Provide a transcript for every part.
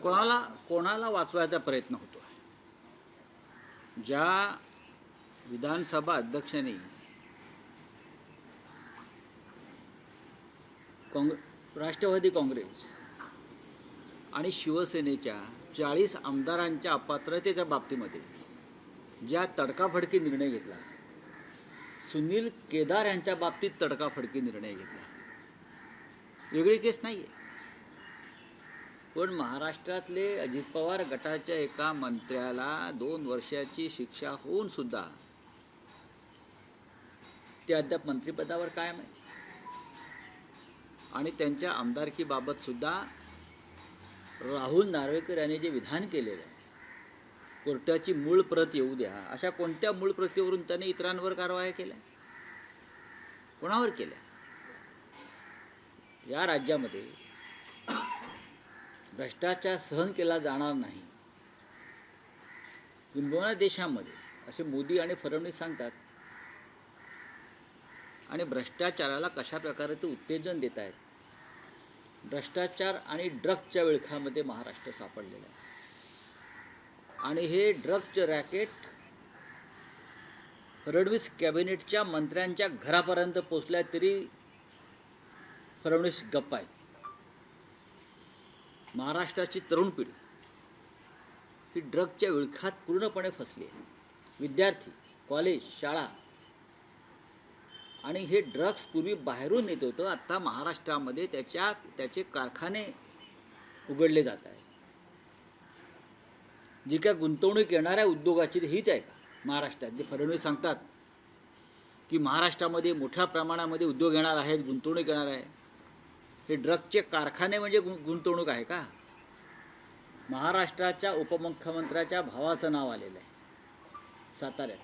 कोणाला वाचवायचा प्रयत्न होतो आहे. ज्या विधानसभा अध्यक्षांनी राष्ट्रवादी काँग्रेस आणि शिवसेनेच्या 40 आमदारांच्या अपात्रतेच्या बाबतीमध्ये ज्या तडकाफडकी निर्णय घेतला, सुनील केदार यांच्या बाबतीत तडकाफडकी निर्णय घेतला, वेगळी केस नाही आहे. पण महाराष्ट्रातले अजित पवार गटाच्या एका मंत्र्याला 2 वर्षाची शिक्षा होऊन सुद्धा ते अद्याप मंत्रिपदावर कायम आहे. आणि त्यांच्या आमदारकीबाबत सुद्धा राहुल नार्वेकर यांनी जे विधान केलेलं आहे, कोर्टाची मूळ प्रत येऊ द्या, अशा कोणत्या मूळ प्रतीवरून त्याने इतरांवर कारवाया केल्या? कोणावर केल्या? या राज्यामध्ये भ्रष्टाचार सहन केला जाणार नाही, किंबहुना देशामध्ये, असे मोदी आणि फडणवीस सांगतात. आणि भ्रष्टाचाराला कशा प्रकारे ते उत्तेजन देत आहेत. भ्रष्टाचार आणि ड्रग्जच्या विळख्यामध्ये महाराष्ट्र सापडलेला आहे. आणि हे ड्रग्जचं रॅकेट फडणवीस कॅबिनेटच्या मंत्र्यांच्या घरापर्यंत पोचल्या तरी फडणवीस गप्प आहेत. महाराष्ट्राची तरुण पिढी ही ड्रग्जच्या विळख्यात पूर्णपणे फसली आहे. विद्यार्थी, कॉलेज, शाळा, आणि हे ड्रग्ज पूर्वी बाहेरून येत होतं, आता महाराष्ट्रामध्ये त्याचे कारखाने उघडले जात आहेत. जी काय गुंतवणूक येणाऱ्या उद्योगाची हीच आहे का महाराष्ट्रात? जे फडणवीस सांगतात की महाराष्ट्रामध्ये मोठ्या प्रमाणामध्ये उद्योग येणार आहेत, गुंतवणूक येणार आहे, हे ड्रग्जचे कारखाने म्हणजे गुंतवणूक आहे का? महाराष्ट्राच्या उपमुख्यमंत्र्याच्या भावाचं नाव आलेलं आहे साताऱ्यात.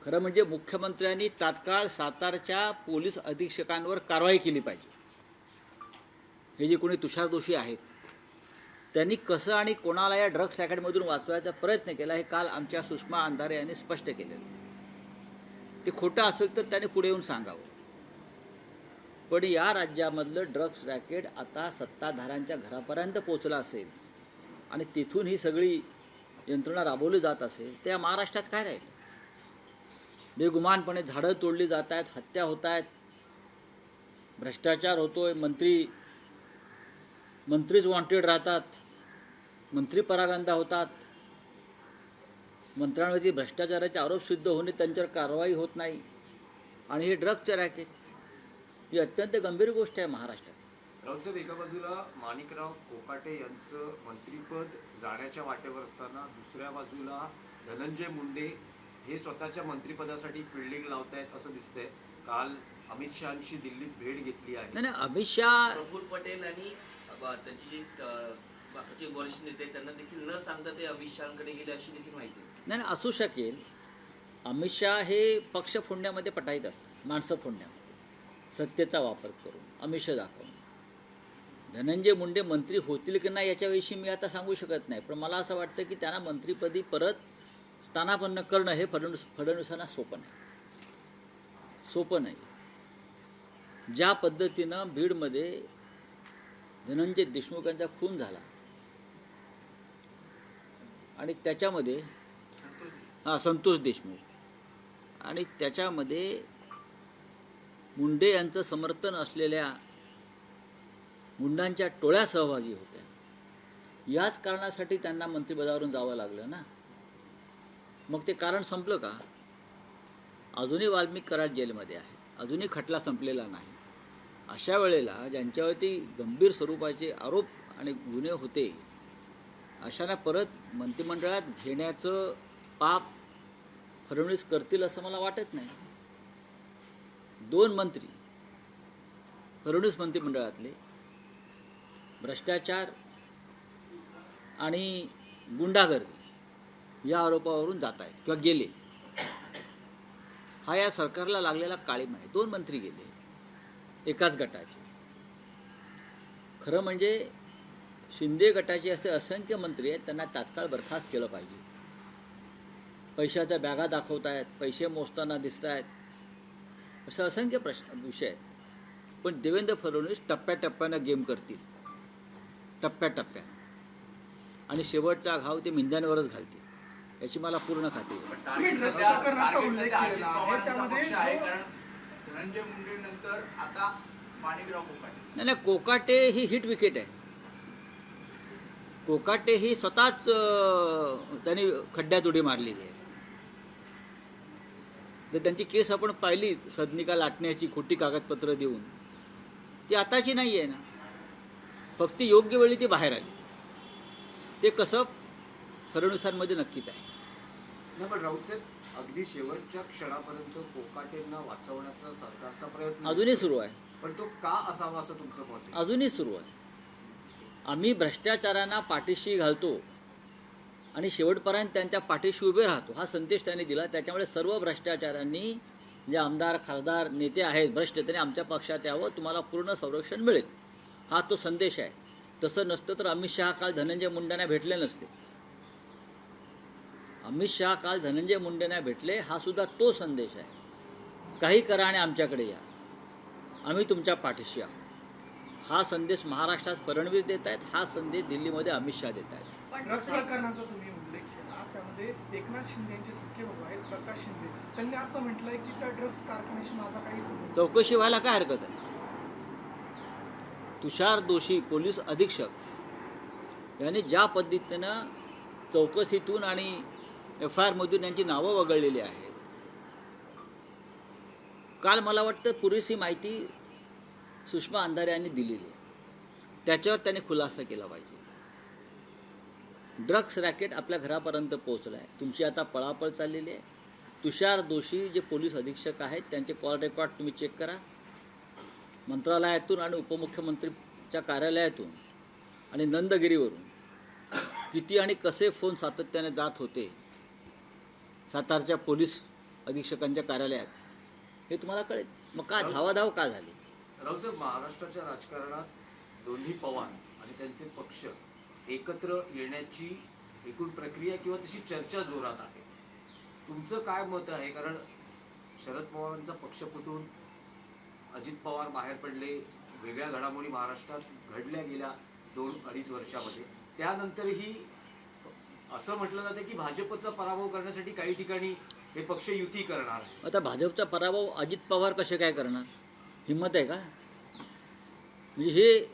खरं म्हणजे मुख्यमंत्र्यांनी तात्काळ सातारच्या पोलीस अधीक्षकांवर कारवाई केली पाहिजे. हे जे कोणी तुषार दोषी आहेत त्यांनी कसं आणि कोणाला या ड्रग्ज रॅकेटमधून वाचवायचा प्रयत्न केला हे काल आमच्या सुषमा अंधारे यांनी स्पष्ट केलेलं. ते खोटं असेल तर त्याने पुढे येऊन सांगावं. पण या राज्यामधलं ड्रग्ज रॅकेट आता सत्ताधाऱ्यांच्या घरापर्यंत पोचलं असेल आणि तिथून ही सगळी यंत्रणा राबवली जात असेल, त्या महाराष्ट्रात काय राहील? बेगुमानपणे झाडं तोडली जात आहेत, हत्या होत आहेत, भ्रष्टाचार होतोय, मंत्रीच वॉन्टेड राहतात, मंत्री परागंदा होतात, मंत्र्यांवरती भ्रष्टाचाराचे आरोप सिद्ध होणे, त्यांच्यावर कारवाई होत नाही. आणि हे ड्रग्जचे रॅकेट ही अत्यंत गंभीर गोष्ट आहे महाराष्ट्रात. राऊतसाहेब, एका बाजूला माणिकराव कोकाटे यांचं मंत्रिपद जाण्याच्या वाटेवर असताना दुसऱ्या बाजूला धनंजय मुंडे हे स्वतःच्या मंत्रिपदासाठी फिल्डिंग लावतायत असं दिसतंय. काल अमित शहांशी दिल्लीत भेट घेतली आहे. नाही, अमित शहा, प्रफुल्ल पटेल आणि त्यांची जी बाकीचे वरिष्ठ नेते त्यांना देखील न सांगता ते अमित शहांकडे गेले अशी देखील माहिती आहे. नाही, असू शकेल. अमित शहा हे पक्ष फोडण्यामध्ये पटाईत असतात, माणसं फोडण्यामध्ये, सत्तेचा वापर करून, आमिष दाखवून. धनंजय मुंडे मंत्री होतील की नाही याच्याविषयी मी आता सांगू शकत नाही, पण मला असं वाटतं की त्यांना मंत्रिपदी परत स्थानापन्न करणं हे फडणवीसांना सोपं नाही. ज्या पद्धतीनं बीडमध्ये धनंजय देशमुख यांचा खून झाला आणि त्याच्यामध्ये संतोष देशमुख, आणि त्याच्यामध्ये मुंडे यांचं समर्थन असलेल्या गुंडांच्या टोळ्या सहभागी होत्या. याच कारणासाठी त्यांना मंत्रिपदावरून जावं लागलं ना. मग ते कारण संपलं का? अजूनही वाल्मिक कराड जेलमध्ये आहे, अजूनही खटला संपलेला नाही. अशा वेळेला ज्यांच्यावरती गंभीर स्वरूपाचे आरोप आणि गुन्हे होते, अशांना परत मंत्रिमंडळात घेण्याचं पाप फडणवीस करतील असं मला वाटत नाही. 2 मंत्री फडणवीस मंत्रिमंडळातले भ्रष्टाचार आणि गुंडागर्दी या आरोपावरून जात आहेत किंवा गेले. हा या सरकारला लागलेला काळीमा आहे. 2 मंत्री गेले एकाच गटाचे. खरं म्हणजे शिंदे गटाचे असे असंख्य मंत्री आहेत, त्यांना तात्काळ बरखास्त केलं पाहिजे. पैशाच्या बॅगा दाखवत आहेत, पैसे मोजताना दिसत आहेत, असं असंख्य विषय आहेत. पण देवेंद्र फडणवीस टप्प्याटप्प्यानं गेम करतील. टप्प्याटप्प्यानं, आणि शेवटचा घाव ते मिंद्यांवरच घालते याची मला पूर्ण खात्री आहे. पण तुम्ही टार्गेट ड्रग्स सध्या प्रकरणाचा टार्गेट उल्लेख सध्या अजित केलेला आहे. पवारांचा त्यामध्ये पक्ष आहे, जो- कारण धनंजय मुंडे नंतर आता माणिकराव कोकाटे. नाही नाही, कोकाटे ही हिट विकेट आहे. कोकाटे ही स्वतःच त्यांनी खड्ड्यात उडी मारलेली आहे. तर त्यांची केस आपण पाहिली, सदनिका लाटण्याची खोटी कागदपत्र देऊन, ती आताची नाही आहे ना, फक्त योग्य वेळी ती बाहेर आली. ते कसं फडणवीसांमध्ये नक्कीच आहे. नाही, पण राऊत साहेब अगदी शेवटच्या क्षणापर्यंत कोकाटेंना वाचवण्याचा सरकारचा प्रयत्न अजूनही असतो. सुरू आहे, पण तो का असावा असं तुमचं मत आहे? अजूनही सुरू आहे. आम्ही भ्रष्टाचारांना पाठीशी घालतो आणि शेवटपर्यंत त्यांच्या पाठीशी उभे राहतो, हा संदेश त्यांनी दिला. त्याच्यामुळे सर्व भ्रष्टाचारांनी, जे आमदार खासदार नेते आहेत भ्रष्ट, त्यांनी आमच्या पक्षात यावं, तुम्हाला पूर्ण संरक्षण मिळेल, हा तो संदेश आहे. तसं नसतं तर अमित शहा काल धनंजय मुंडेंना भेटले नसते. अमित शहा काल धनंजय मुंडेंना भेटले, हा सुद्धा तो संदेश आहे. काही करा आणि आमच्याकडे या, आम्ही तुमच्या पाठीशी आहोत. हा संदेश महाराष्ट्रात फडणवीस देत आहेत, हा संदेश दिल्लीमध्ये अमित शहा देत आहेत. पण ड्रग्स प्रकरणाचा तुम्ही उल्लेख केला, त्यामध्ये एकनाथ शिंदे यांचे सख्खे भाऊ आहेत प्रकाश शिंदे, त्यांनी असं म्हटलंय की त्या ड्रग्स कारखान्याशी माझा काही संबंध नाही. चौकशी व्हायला काय हरकत आहे? तुषार दोशी पोलीस अधीक्षक यांनी ज्या पद्धतीनं चौकशीतून आणि FIR मधून यांची नावं वगळलेली आहेत, काल मला वाटतं पुरेशी माहिती सुषमा अंधारे यांनी दिलेली आहे, त्याच्यावर त्यांनी खुलासा केला पाहिजे. ड्रग्स रॅकेट आपल्या घरापर्यंत पोहोचला आहे, तुमची आता पळापळ चाललेली आहे. तुषार दोशी जे पोलीस अधीक्षक आहेत त्यांचे कॉल रेकॉर्ड तुम्ही चेक करा, मंत्रालयातून आणि उपमुख्यमंत्रीच्या कार्यालयातून आणि नंदगिरीवरून किती आणि कसे फोन सातत्याने जात होते सातारच्या पोलीस अधीक्षकांच्या कार्यालयात, हे तुम्हाला कळेल. मग का धावाधाव का झाली? राऊत साहेब, महाराष्ट्राच्या राजकारणात दोन्ही पवार आणि त्यांचे पक्ष एकत्र येण्याची एकूण प्रक्रिया किंवा तशी चर्चा जोरात आहे. तुमचं काय मत आहे? कारण शरद पवारांचा पक्ष फुटून अजित पवार बाहेर पडले, वेगळ्या घडामोडी महाराष्ट्रात घडल्या गेल्या 2-2.5 वर्षामध्ये. त्यानंतरही असं म्हटलं जातं की भाजपचा पराभव करण्यासाठी काही ठिकाणी हे पक्ष युती करणार आहे. आता भाजपचा पराभव अजित पवार कसे काय करणार? हिंमत आहे का? म्हणजे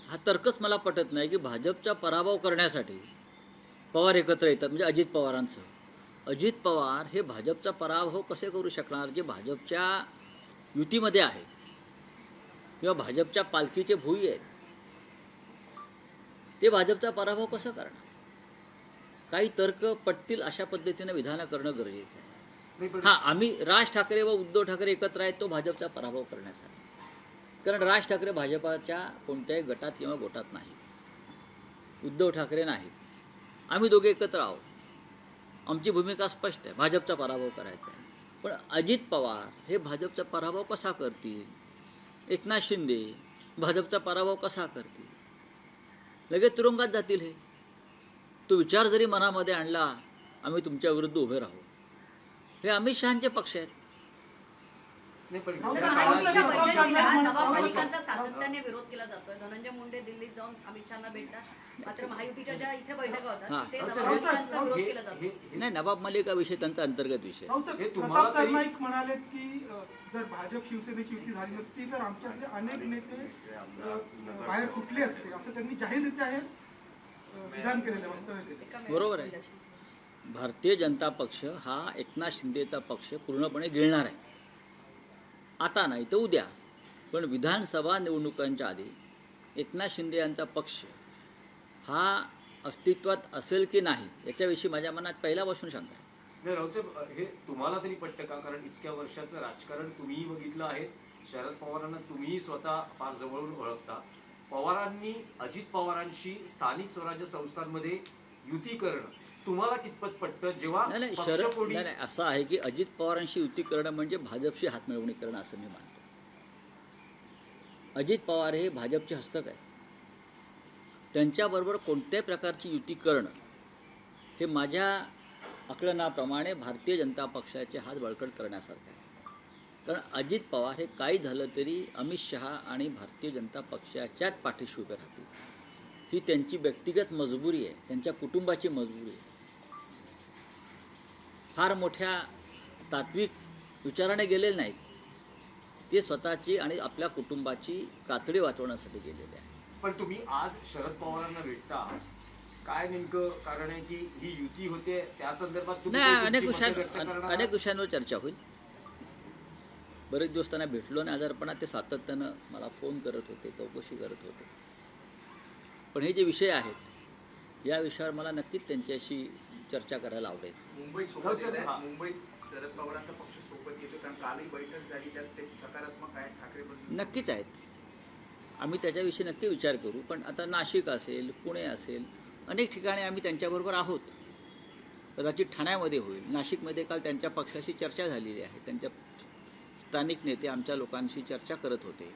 हा तर्कच मला पटत नाही की भाजपचा पराभव करण्यासाठी पवार एकत्र येतात, म्हणजे अजित पवारांचं. अजित पवार हे भाजपचा पराभव कसे करू शकणार, जे भाजपच्या युतीमध्ये आहेत किंवा भाजपच्या पालखीचे भुई आहेत, ते भाजपचा पराभव कसं करणार? काही तर्क पटतील अशा पद्धतीने विधानं करणं गरजेचं आहे. नाही, पण हा, आम्ही राज ठाकरे व उद्धव ठाकरे एकत्र आहेत तो भाजपचा पराभव करण्यासाठी, कारण राज ठाकरे भाजपाच्या कोणत्याही गटात किंवा गोटात नाही, उद्धव ठाकरे नाहीत, आम्ही दोघे एकत्र आहोत. आमची भूमिका स्पष्ट आहे, भाजपचा पराभव करायचा आहे. पण अजित पवार हे भाजपचा पराभव कसा करतील? एकनाथ शिंदे भाजपचा पराभव कसा करतील? लगेच तुरुंगात जातील. हे तो विचार जरी मनामध्ये आणला, आम्ही तुमच्या विरुद्ध उभे राहू, हे अमित शहाचे पक्ष आहेत. नाही, पण राऊत या साहेब, काळात राऊत जे साहेब, पक्ष- राऊत नवाब साहेब, मलिकांचा सातत्याने विरोध केला जातोय. धनंजय मुंडे दिल्लीत जाऊन अमित शहाना भेटतात, मात्र महायुतीच्या ज्या इथे बैठका होतात हा. तिथे राऊत नवाब साहेब, मलिकांचा विरोध हे- केला जातो. हे- नाही, नवाब मलिक हा विषय त्यांचा अंतर्गत विषय. राऊत साहेब, हे तुम्हाला प्रताप तरी- सरनाईक म्हणालेत की जर भाजप शिवसेनेची युती झाली नसती तर आमच्यातले अनेक नेते बाहेर फुटले असते, असं त्यांनी जाहीररित्या हे विधान केलेलं वक्तव्य केलं. एका बरोबर आहे. भारतीय जनता पक्ष हा एकनाथ शिंदेचा पक्ष पूर्णपणे गिळणार आहे. आता नाही तर उद्या, पण विधानसभा निवडणुकांच्या आधी एकनाथ शिंदे यांचा पक्ष हा अस्तित्वात असेल की नाही याच्याविषयी माझ्या मनात पहिल्यापासून शंका आहे. नाही, रावसाहेब, हे तुम्हाला तरी पटतं का? कारण इतक्या वर्षाचं राजकारण तुम्हीही बघितलं आहे, शरद पवारांना तुम्हीही स्वतः फार जवळून ओळखता. पवारांनी अजित पवारांशी स्थानिक स्वराज्य संस्थांमध्ये युती करणं तुम्हाला कितपत पटतं? जेव्हा नाही नाही, पक्षफोडी नाही असं आहे की अजित पवारांशी युती करणं म्हणजे भाजपशी हातमिळवणी करणं असं मी मानतो. अजित पवार हे भाजपचे हस्तक आहे, त्यांच्याबरोबर कोणत्याही प्रकारची युती करणं हे माझ्या आकलनाप्रमाणे भारतीय जनता पक्षाचे हात बळकट करण्यासारखं आहे. कारण अजित पवार हे काही झालं तरी अमित शहा आणि भारतीय जनता पक्षाच्याच पाठीशी उभे राहतील. ही त्यांची व्यक्तिगत मजबुरी आहे, त्यांच्या कुटुंबाची मजबुरी आहे. फार मोठ्या तात्विक विचाराने गेलेले नाहीत, ते स्वतःची आणि आपल्या कुटुंबाची कातडी वाचवण्यासाठी गेलेले आहे. पण तुम्ही आज शरद पवारांना भेटता, काय नेमकं कारण आहे की ही युती होते त्या संदर्भात तुम्ही नाही, काही तुमची मतं व्यक्त करणार आहात? अनेक विषयांवर चर्चा होईल. बरेच दिवस त्यांना भेटलो आणि आजारपणात ते सातत्यानं मला फोन करत होते, चौकशी करत होते. पण हे जे विषय आहेत या विषयावर मला नक्कीच त्यांच्याशी चर्चा करायला आवडेल. मुंबईत सोबत येत आहेत. मुंबईत शरद पवारांचा पक्ष सोबत येतो, कारण कालही बैठक झाली त्यात ते सकारात्मक आहे. ठाकरे बंधू नक्कीच आहेत, आम्ही त्याच्याविषयी नक्की विचार करू. पण आता नाशिक असेल, पुणे असेल, अनेक ठिकाणी आम्ही त्यांच्याबरोबर आहोत. कदाचित ठाण्यामध्ये होईल, नाशिकमध्ये काल त्यांच्या पक्षाशी चर्चा झालेली आहे. त्यांच्या स्थानिक नेते आमच्या लोकांशी चर्चा करत होते.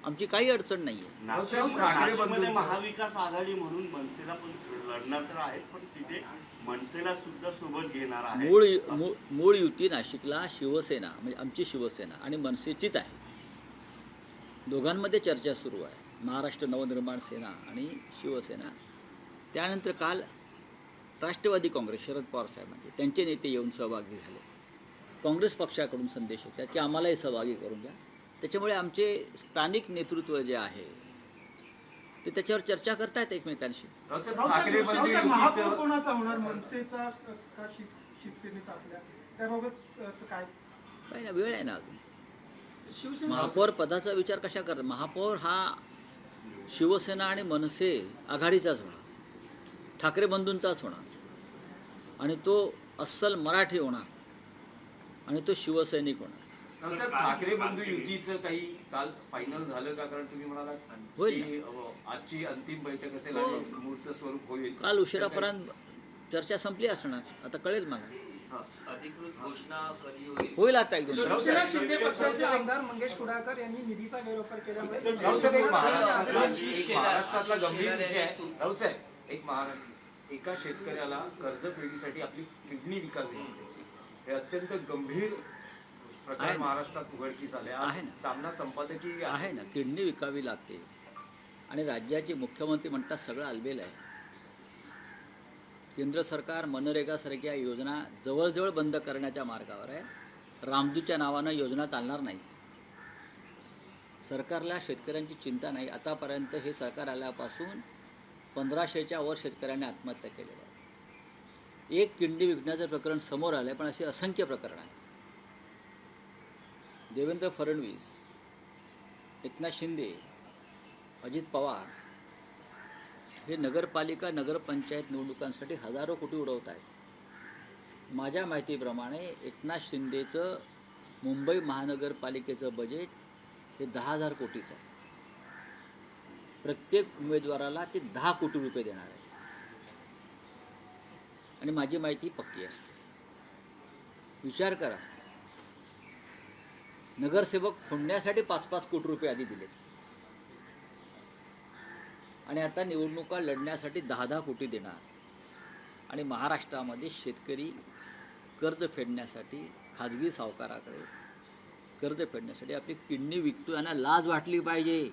आमची काही अडचण नाही आहे. नाशिकमध्ये महाविकास आघाडी म्हणून मनसेला पण लढणार तर आहेत, पण तिथे मनसेला सुद्धा सोबत घेणार आहे. मूळ युती नाशिकला शिवसेना म्हणजे आमची शिवसेना आणि मनसेचीच आहे. दोघांमध्ये चर्चा सुरू आहे, महाराष्ट्र नवनिर्माण सेना आणि शिवसेना. त्यानंतर काल राष्ट्रवादी काँग्रेस शरद पवार साहेबांचे त्यांचे नेते येऊन सहभागी झाले. काँग्रेस पक्षाकडून संदेश येतात की आम्हालाही सहभागी करून घ्या. त्याच्यामुळे आमचे स्थानिक नेतृत्व जे आहे ते त्याच्यावर चर्चा करतायत एकमेकांशी. ठाकरे बंधू राऊत साहेब, महापौर युतीचं कोणाचा होणार, मनसेचा का शिवसेनेचा आपल्या, त्याबाबत काय? काही ना, वेळ आहे ना अजून. महापौर पदाचा विचार कशा करतात? महापौर हा शिवसेना आणि मनसे आघाडीचाच होणार, ठाकरे बंधूंचाच होणार आणि तो अस्सल मराठी होणार आणि तो शिवसैनिक होणार. ठाकरे बंधू युतीचं काही काल फायनल झालं का? कारण तुम्ही म्हणालात होईल की आजची अंतिम बैठक असेल हो. आणि मूर्त स्वरूप होईल. काल उशिरापर्यंत चर्चा संपली असणार, आता कळेल मला. हा. अधिकृत घोषणा कधी होईल? होईल आता एक दोन शिवसेना शिंदे पक्षाचे आमदार मंगेश कुडाळकर यांनी निधीचा गैरवापर केल्यामुळे राऊत साहेब, एक महाराष्ट्रातला शेतकरी गंभीर विषय आहे. शेतकरी राऊत साहेब, एका शेतकऱ्याला कर्ज फेडीसाठी आपली किडनी विकावी लागते. हे अत्यंत गंभीर प्रकार आहे ना. महाराष्ट्रात उघडकीस आले. आहे आज ना. सामना संपादकीय आहे ना, किडनी विकावी लागते आणि राज्याचे मुख्यमंत्री म्हणतात सगळं आलबेल आहे. केंद्र सरकार मनरेगासारख्या योजना जवळजवळ बंद करण्याच्या मार्गावर आहे. रामदूतच्या नावानं योजना चालणार नाहीत. सरकारला शेतकऱ्यांची चिंता नाही. आतापर्यंत हे सरकार आल्यापासून 1500च्या वर शेतकऱ्यांनी आत्महत्या केलेल्या आहेत. एक किडनी विकण्याचं प्रकरण समोर आलं आहे, पण असे असंख्य प्रकरण आहे. देवेंद्र फडणवीस, एकनाथ शिंदे, अजित पवार हे नगरपालिका नगरपंचायत निवडणुकांसाठी हजारो कोटी उडवत आहेत. माझ्या माहितीप्रमाणे एकनाथ शिंदेचं मुंबई महानगरपालिकेचं बजेट हे 10,000 कोटीचं आहे. प्रत्येक उमेदवाराला ते 10 कोटी रुपये देणार आहे आणि माझी माहिती पक्की असते. विचार करा, नगरसेवक फोडण्यासाठी 5-5 कोटी रुपये आधी दिले आणि आता निवडणुका लढण्यासाठी 10-10 कोटी देणार. आणि महाराष्ट्रामध्ये शेतकरी कर्ज फेडण्यासाठी खाजगी सावकाराकडे कर्ज फेडण्यासाठी आपली किडनी विकतो. यांना लाज वाटली पाहिजे.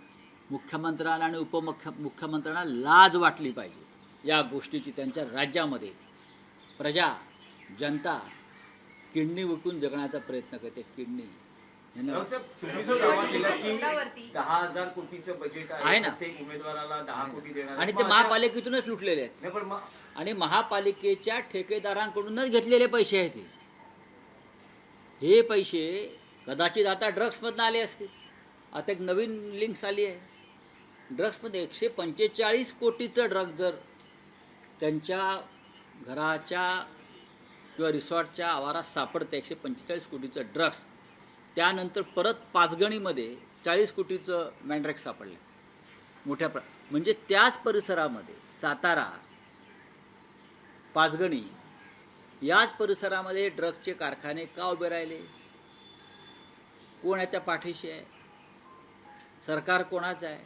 मुख्यमंत्र्यांना आणि उपमुख्यमंत्र्यांना लाज वाटली पाहिजे या गोष्टीची. त्यांच्या राज्यामध्ये प्रजा जनता किडनी विकून जगण्याचा प्रयत्न करते. किडनी राऊत साहेब, तुम्ही जो दावा केला की तोंडावरती. 10,000 कोटीचं बजेट आहे ना. प्रत्येक उमेदवाराला 10 कोटी देणार आणि आहे. ते मग महापालिकेतूनच लुटलेले आहेत नाही, पण मग आणि महापालिकेच्या ठेकेदारांकडूनच घेतलेले पैसे आहेत हे पैसे कदाचित आता ड्रग्समधून आले असतील. आता एक नवीन लिंक्स आली आहे. ड्रग्समध्ये 145 कोटीचं ड्रग जर त्यांच्या घराच्या किंवा रिसॉर्टच्या आवारात सापडतं, 145 कोटीचं ड्रग्स. त्यानंतर परत पाचगणीमध्ये 40 कोटीचं मॅन्ड्रेक्स सापडलं मोठ्या म्हणजे त्याच परिसरामध्ये सातारा, पाचगणी याच परिसरामध्ये ड्रगचे कारखाने का उभे राहिले? कोण याच्या पाठीशी आहे? सरकार कोणाचं आहे?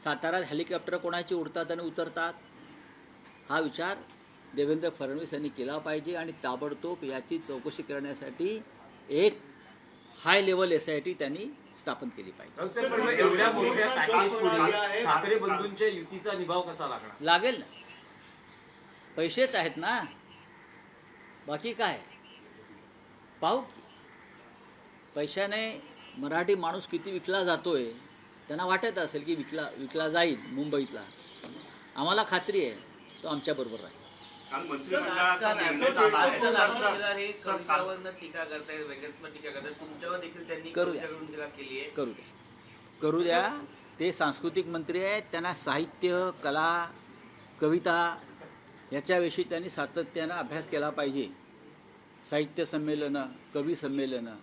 साताऱ्यात हेलिकॉप्टर कोणाची उडतात आणि उतरतात? हा विचार देवेंद्र फडणवीस यांनी केला पाहिजे आणि ताबडतोब याची चौकशी करण्यासाठी एक हाय लेवल SIT त्यांनी स्थापन केली पाहिजे. राऊत साहेब, पण एवढ्या मोठ्या पॅकेज पुढे ठाकरे बंधूंच्या युतीचा निभाव कसा लागणार? लागेल ना, पैसेच आहेत ना, बाकी काय. पाहू की पैशाने मराठी माणूस किती विकला जातोय. त्यांना वाटत असेल की विकला जाईल मुंबईतला. आम्हाला खात्री आहे तो आमच्याबरोबर राहील. काल राजकारण मंत्रिमंडळाचा निर्णय आहे. झाला आहे. लाडू शेलार हे कवितावरनं टीका करतायत, वेगळ्याच टीका करतायत. तुमच्यावर देखील त्यांनी करू द्या. कवितेवरून टीका केली आहे. करू द्या. ते सांस्कृतिक मंत्री आहेत, त्यांना साहित्य, कला, कविता याच्याविषयी त्यांनी सातत्यानं अभ्यास केला पाहिजे. साहित्य संमेलनं, कवी संमेलनं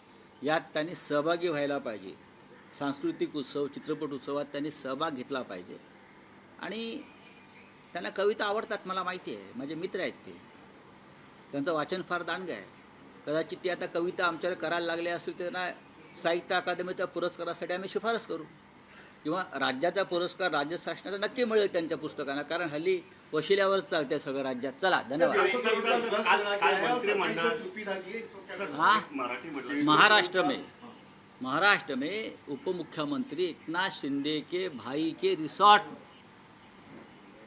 यात त्यांनी सहभागी व्हायला पाहिजे. सांस्कृतिक उत्सव, चित्रपट उत्सवात त्यांनी सहभाग घेतला पाहिजे. आणि त्यांना कविता आवडतात, मला माहिती आहे, माझे मित्र आहेत ते. त्यांचं वाचन फार दांडगं आहे. कदाचित ते आता कविता आमच्याकडे करायला लागले असेल तर त्यांना साहित्य अकादमीच्या पुरस्कारासाठी आम्ही शिफारस करू, किंवा राज्याचा पुरस्कार राज्य शासनाचा नक्की मिळेल त्यांच्या पुस्तकांना, कारण हल्ली वशिल्यावरच चालते सगळं राज्यात. चला, धन्यवाद. काल मंत्रिमंडळात हाँ, मराठी मंडळी महाराष्ट्र में उप मुख्यमंत्री एकनाथ शिंदे के भाई के रिसोर्ट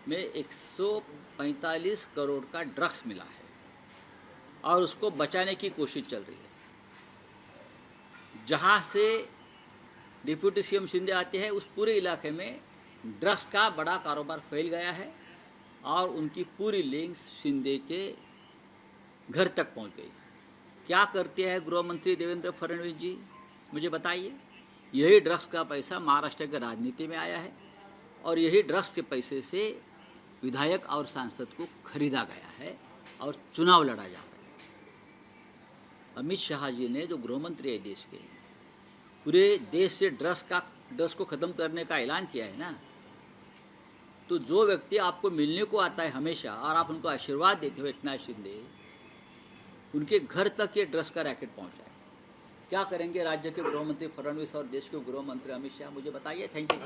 में 145 करोड़ का ड्रग्स मिला है और उसको बचाने की कोशिश चल रही है. जहाँ से डिप्टी सीएम शिंदे आते हैं उस पूरे इलाके में ड्रग्स का बड़ा कारोबार फैल गया है और उनकी पूरी लिंक्स शिंदे के घर तक पहुंच गई. क्या करते हैं गृह मंत्री देवेंद्र फडणवीस जी, मुझे बताइए. यही ड्रग्स का पैसा महाराष्ट्र के राजनीति में आया है और यही ड्रग्स के पैसे से विधायक और सांसद को खरीदा गया है और चुनाव लड़ा जा रहा है. अमित शाह जी ने, जो गृह मंत्री है देश के, पूरे देश से ड्रग्स को ख़त्म करने का ऐलान किया है ना. तो जो व्यक्ति आपको मिलने को आता है हमेशा और आप उनको आशीर्वाद देते हो, एकनाथ शिंदे, उनके घर तक ये ड्रग्स का रैकेट पहुंचा है. क्या करेंगे राज्य के गृह मंत्री फडणवीस और देश के गृह मंत्री अमित शाह, मुझे बताइए. Thank you.